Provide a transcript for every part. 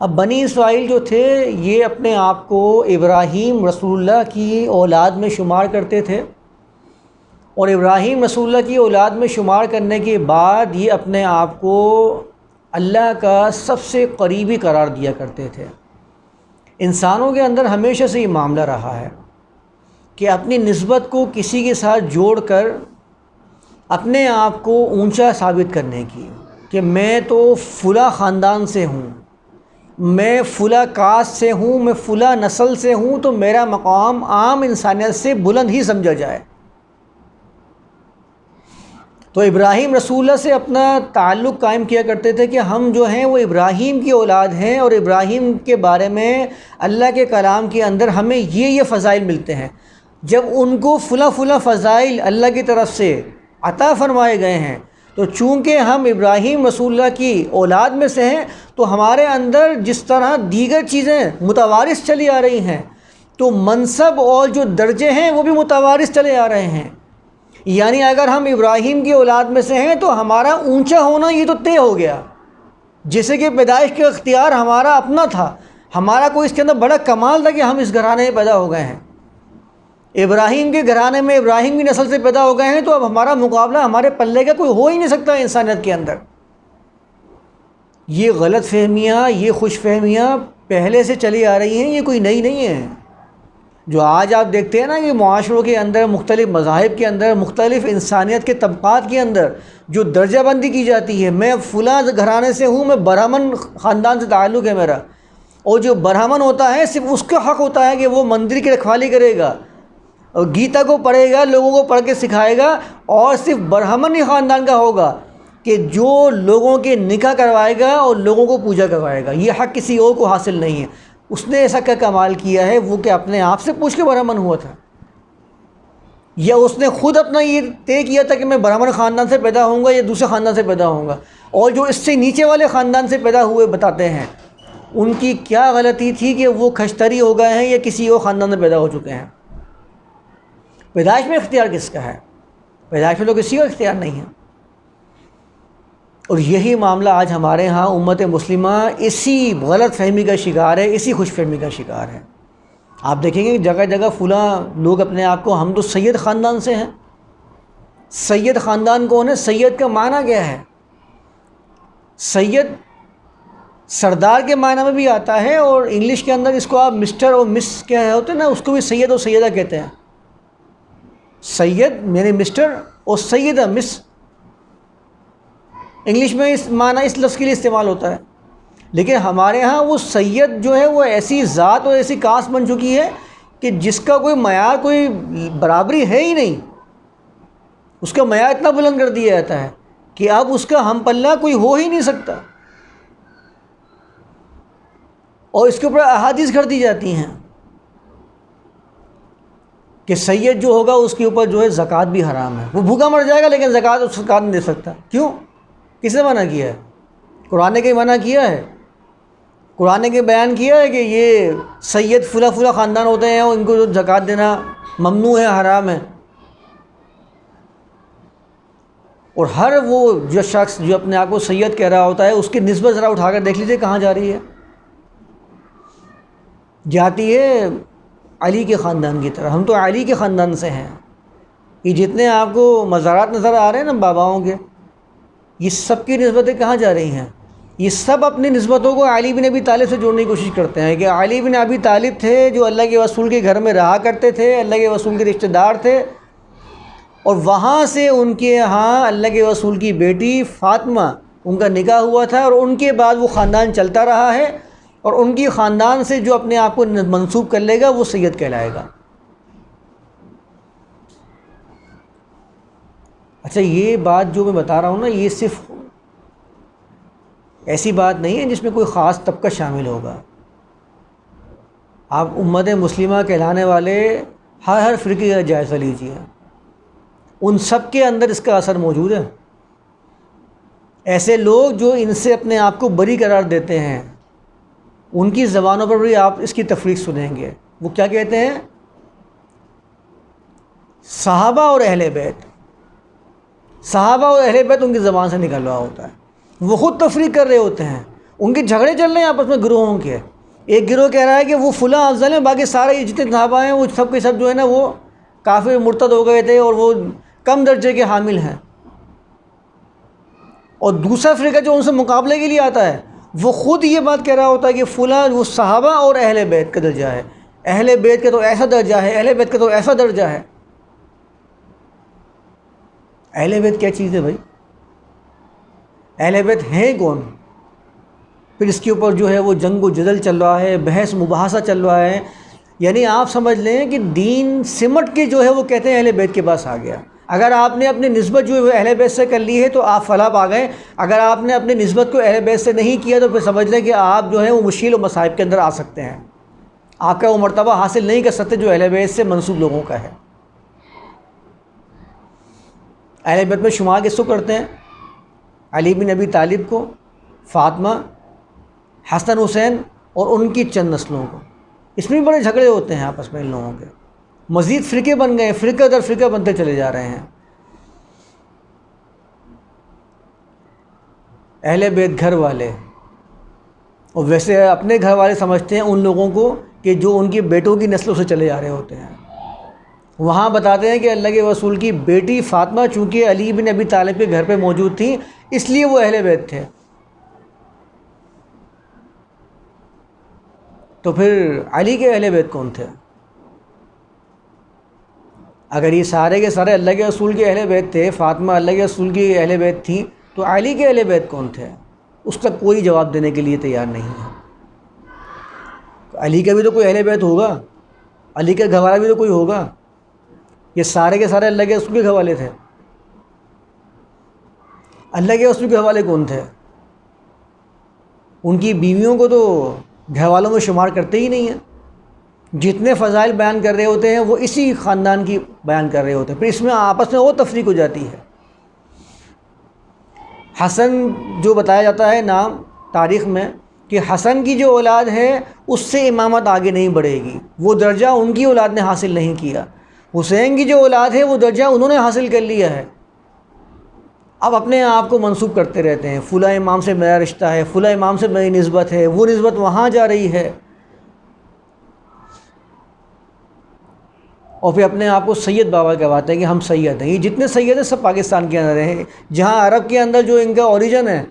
اب بنی اسرائیل جو تھے یہ اپنے آپ کو ابراہیم رسول اللہ کی اولاد میں شمار کرتے تھے، اور ابراہیم رسول اللہ کی اولاد میں شمار کرنے کے بعد یہ اپنے آپ کو اللہ کا سب سے قریبی قرار دیا کرتے تھے۔ انسانوں کے اندر ہمیشہ سے یہ معاملہ رہا ہے کہ اپنی نسبت کو کسی کے ساتھ جوڑ کر اپنے آپ کو اونچا ثابت کرنے کی، کہ میں تو فلاں خاندان سے ہوں، میں فلاں کاسٹ سے ہوں، میں فلاں نسل سے ہوں، تو میرا مقام عام انسانیت سے بلند ہی سمجھا جائے۔ تو ابراہیم رسول اللہ سے اپنا تعلق قائم کیا کرتے تھے کہ ہم جو ہیں وہ ابراہیم کی اولاد ہیں، اور ابراہیم کے بارے میں اللہ کے کلام کے اندر ہمیں یہ فضائل ملتے ہیں۔ جب ان کو فلاں فلاں فضائل اللہ کی طرف سے عطا فرمائے گئے ہیں، تو چونکہ ہم ابراہیم رسول اللہ کی اولاد میں سے ہیں، تو ہمارے اندر جس طرح دیگر چیزیں متوارث چلی آ رہی ہیں، تو منصب اور جو درجے ہیں وہ بھی متوارث چلے آ رہے ہیں۔ یعنی اگر ہم ابراہیم کی اولاد میں سے ہیں تو ہمارا اونچا ہونا یہ تو طے ہو گیا، جیسے کہ پیدائش کا اختیار ہمارا اپنا تھا، ہمارا کوئی اس کے اندر بڑا کمال تھا کہ ہم اس گھرانے میں پیدا ہو گئے ہیں، ابراہیم کے گھرانے میں ابراہیم کی نسل سے پیدا ہو گئے ہیں، تو اب ہمارا مقابلہ ہمارے پلے کا کوئی ہو ہی نہیں سکتا انسانیت کے اندر۔ یہ غلط فہمیاں، یہ خوش فہمیاں پہلے سے چلی آ رہی ہیں، یہ کوئی نئی نہیں ہیں۔ جو آج آپ دیکھتے ہیں نا کہ معاشروں کے اندر، مختلف مذاہب کے اندر، مختلف انسانیت کے طبقات کے اندر جو درجہ بندی کی جاتی ہے، میں فلاں گھرانے سے ہوں، میں برہمن خاندان سے تعلق ہے میرا، اور جو برہمن ہوتا ہے صرف اس کا حق ہوتا ہے کہ وہ مندر کی رکھوالی کرے گا اور گیتا کو پڑھے گا، لوگوں کو پڑھ کے سکھائے گا، اور صرف برہمن ہی خاندان کا ہوگا کہ جو لوگوں کے نکاح کروائے گا اور لوگوں کو پوجا کروائے گا۔ یہ حق کسی اور کو حاصل نہیں ہے۔ اس نے ایسا کیا کمال کیا ہے؟ وہ کہ اپنے آپ سے پوچھ کے برہمن ہوا تھا، یا اس نے خود اپنا یہ طے کیا تھا کہ میں برہمن خاندان سے پیدا ہوں گا یا دوسرے خاندان سے پیدا ہوں گا؟ اور جو اس سے نیچے والے خاندان سے پیدا ہوئے بتاتے ہیں، ان کی کیا غلطی تھی کہ وہ کھشتری ہو گئے ہیں یا کسی اور خاندان میں پیدا ہو چکے ہیں؟ پیدائش میں اختیار کس کا ہے؟ پیدائش میں تو کسی کا اختیار نہیں ہے۔ اور یہی معاملہ آج ہمارے ہاں امت مسلمہ اسی غلط فہمی کا شکار ہے، اسی خوش فہمی کا شکار ہے۔ آپ دیکھیں گے کہ جگہ جگہ فلاں لوگ اپنے آپ کو، ہم تو سید خاندان سے ہیں۔ سید خاندان کون ہے؟ سید کا معنی کیا ہے؟ سید سردار کے معنی میں بھی آتا ہے، اور انگلش کے اندر اس کو آپ مسٹر اور مس کیا ہوتے ہیں نا، اس کو بھی سید اور سیدہ کہتے ہیں۔ سید یعنی مسٹر، اور سیدہ مس، انگلش میں اس معنی اس لفظ کے لیے استعمال ہوتا ہے۔ لیکن ہمارے ہاں وہ سید جو ہے وہ ایسی ذات اور ایسی کاسٹ بن چکی ہے کہ جس کا کوئی معیار، کوئی برابری ہے ہی نہیں۔ اس کا معیار اتنا بلند کر دیا جاتا ہے کہ اب اس کا ہم پلہ کوئی ہو ہی نہیں سکتا، اور اس کے اوپر احادیث کر دی جاتی ہیں کہ سید جو ہوگا اس کے اوپر جو ہے زکوٰۃ بھی حرام ہے، وہ بھوکا مر جائے گا لیکن زکوٰۃ نہیں دے سکتا۔ کیوں؟ کس نے منع کیا ہے؟ قرآن نے منع کیا ہے؟ قرآن نے بیان کیا ہے کہ یہ سید فلاں فلاں خاندان ہوتے ہیں اور ان کو زکوٰۃ دینا ممنوع ہے، حرام ہے۔ اور ہر وہ جو شخص جو اپنے آپ کو سید کہہ رہا ہوتا ہے، اس کی نسبت ذرا اٹھا کر دیکھ لیجیے کہاں جا رہی ہے؟ جاتی ہے علی کے خاندان کی طرح۔ ہم تو علی کے خاندان سے ہیں۔ یہ جتنے آپ کو مزارات نظر آ رہے ہیں نا باباؤں کے، یہ سب کی نسبتیں کہاں جا رہی ہیں؟ یہ سب اپنی نسبتوں کو علی بن ابی طالب سے جوڑنے کی کوشش کرتے ہیں کہ علی بن ابی طالب تھے جو اللہ کے رسول کے گھر میں رہا کرتے تھے، اللہ کے رسول کے رشتہ دار تھے، اور وہاں سے ان کے یہاں اللہ کے رسول کی بیٹی فاطمہ ان کا نکاح ہوا تھا، اور ان کے بعد وہ خاندان چلتا رہا ہے، اور ان کی خاندان سے جو اپنے آپ کو منسوب کر لے گا وہ سید کہلائے گا۔ اچھا، یہ بات جو میں بتا رہا ہوں نا، یہ صرف ایسی بات نہیں ہے جس میں کوئی خاص طبقہ شامل ہوگا۔ آپ امت مسلمہ کہلانے والے ہر فرقے کا جائزہ لیجیے، ان سب کے اندر اس کا اثر موجود ہے۔ ایسے لوگ جو ان سے اپنے آپ کو بری قرار دیتے ہیں، ان کی زبانوں پر بھی آپ اس کی تفریق سنیں گے۔ وہ کیا کہتے ہیں؟ صحابہ اور اہل بیت، صحابہ اور اہل بیت ان کی زبان سے نکل رہا ہوتا ہے، وہ خود تفریق کر رہے ہوتے ہیں، ان کے جھگڑے چل رہے ہیں آپس میں گروہوں کے. ایک گروہ کہہ رہا ہے کہ وہ فلاں افضل ہیں، باقی سارے جتنے صحابہ ہیں وہ سب کے سب جو ہے نا وہ کافر مرتد ہو گئے تھے اور وہ کم درجے کے حامل ہیں. اور دوسرا فرقہ جو ان سے مقابلے کے لیے آتا ہے وہ خود یہ بات کہہ رہا ہوتا ہے کہ فلاں وہ صحابہ اور اہل بیت کا درجہ ہے، اہل بیت کا تو ایسا درجہ ہے، اہل بیت کا تو ایسا درجہ ہے. اہل بیت کیا چیز ہے بھائی؟ اہل بیت ہیں کون؟ پھر اس کے اوپر جو ہے وہ جنگ و جدل چل رہا ہے، بحث مباحثہ چل رہا ہے. یعنی آپ سمجھ لیں کہ دین سمٹ کے جو ہے وہ کہتے ہیں اہل بیت کے پاس آ گیا. اگر آپ نے اپنی نسبت جو ہے وہ اہل بیت سے کر لی ہے تو آپ فلاح پا گئے. اگر آپ نے اپنی نسبت کو اہل بیت سے نہیں کیا تو پھر سمجھ لیں کہ آپ جو ہے وہ مشکل و مصائب کے اندر آ سکتے ہیں. آپ کا وہ مرتبہ حاصل نہیں کر سکتے جو اہل بیت سے منسوب لوگوں کا ہے. اہل بیت میں شمار کس کو کرتے ہیں؟ علی بن ابی طالب کو، فاطمہ، حسن حسین اور ان کی چند نسلوں کو. اس میں بھی بڑے جھگڑے ہوتے ہیں آپس میں ان لوگوں کے. مزید فرقے بن گئے، فرقہ در فرقہ بنتے چلے جا رہے ہیں. اہل بیت گھر والے، اور ویسے اپنے گھر والے سمجھتے ہیں ان لوگوں کو کہ جو ان کی بیٹوں کی نسلوں سے چلے جا رہے ہوتے ہیں. وہاں بتاتے ہیں کہ اللہ کے رسول کی بیٹی فاطمہ چونکہ علی بن ابی طالب کے گھر پہ موجود تھی اس لیے وہ اہل بیت تھے. تو پھر علی کے اہل بیت کون تھے؟ اگر یہ سارے کے سارے اللہ کے رسول کے اہل بیت تھے، فاطمہ اللہ کے رسول کی اہل بیت تھی، تو علی کے اہل بیت کون تھے؟ اس کا کوئی جواب دینے کے لیے تیار نہیں ہے. علی کا بھی تو کوئی اہل بیت ہوگا، علی کا گھر والا بھی تو کوئی ہوگا. یہ سارے کے سارے اللہ کے رسول کے گھر والے تھے. اللہ کے رسول کے گھر والے کون تھے؟ ان کی بیویوں کو تو گھر والوں میں شمار کرتے ہی نہیں ہیں. جتنے فضائل بیان کر رہے ہوتے ہیں وہ اسی خاندان کی بیان کر رہے ہوتے ہیں. پھر اس میں آپس میں وہ تفریق ہو جاتی ہے. حسن جو بتایا جاتا ہے نام تاریخ میں کہ حسن کی جو اولاد ہے اس سے امامت آگے نہیں بڑھے گی، وہ درجہ ان کی اولاد نے حاصل نہیں کیا. حسین کی جو اولاد ہے وہ درجہ انہوں نے حاصل کر لیا ہے. اب اپنے آپ کو منسوب کرتے رہتے ہیں، فلاں امام سے میرا رشتہ ہے، فلاں امام سے میری نسبت ہے، وہ نسبت وہاں جا رہی ہے. اور پھر اپنے آپ کو سید بابا کہواتے ہیں کہ ہم سید ہیں. یہ جتنے سید ہیں سب پاکستان کے اندر ہیں. جہاں عرب کے اندر جو ان کا اوریجن ہے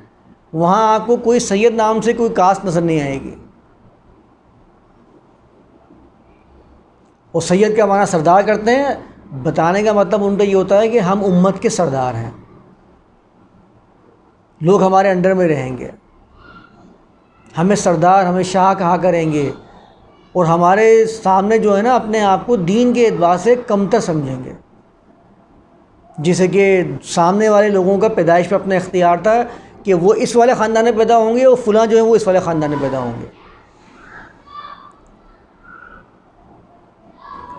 وہاں آپ کو کوئی سید نام سے کوئی کاسٹ نظر نہیں آئے گی. اور سید کا معنی سردار کرتے ہیں. بتانے کا مطلب ان کا یہ ہوتا ہے کہ ہم امت کے سردار ہیں، لوگ ہمارے انڈر میں رہیں گے، ہمیں سردار، ہمیں شاہ کہا کریں گے، اور ہمارے سامنے جو ہے نا اپنے آپ کو دین کے اعتبار سے کمتر سمجھیں گے. جیسے کہ سامنے والے لوگوں کا پیدائش پہ اپنا اختیار تھا کہ وہ اس والے خاندان میں پیدا ہوں گے اور فلاں جو ہیں وہ اس والے خاندان میں پیدا ہوں گے.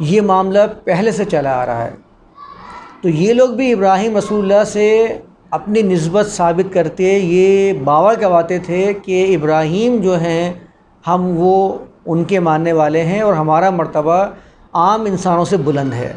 یہ معاملہ پہلے سے چلا آ رہا ہے. تو یہ لوگ بھی ابراہیم رسول اللہ سے اپنی نسبت ثابت کرتے یہ باور کرواتے تھے کہ ابراہیم جو ہیں ہم وہ ان کے ماننے والے ہیں اور ہمارا مرتبہ عام انسانوں سے بلند ہے.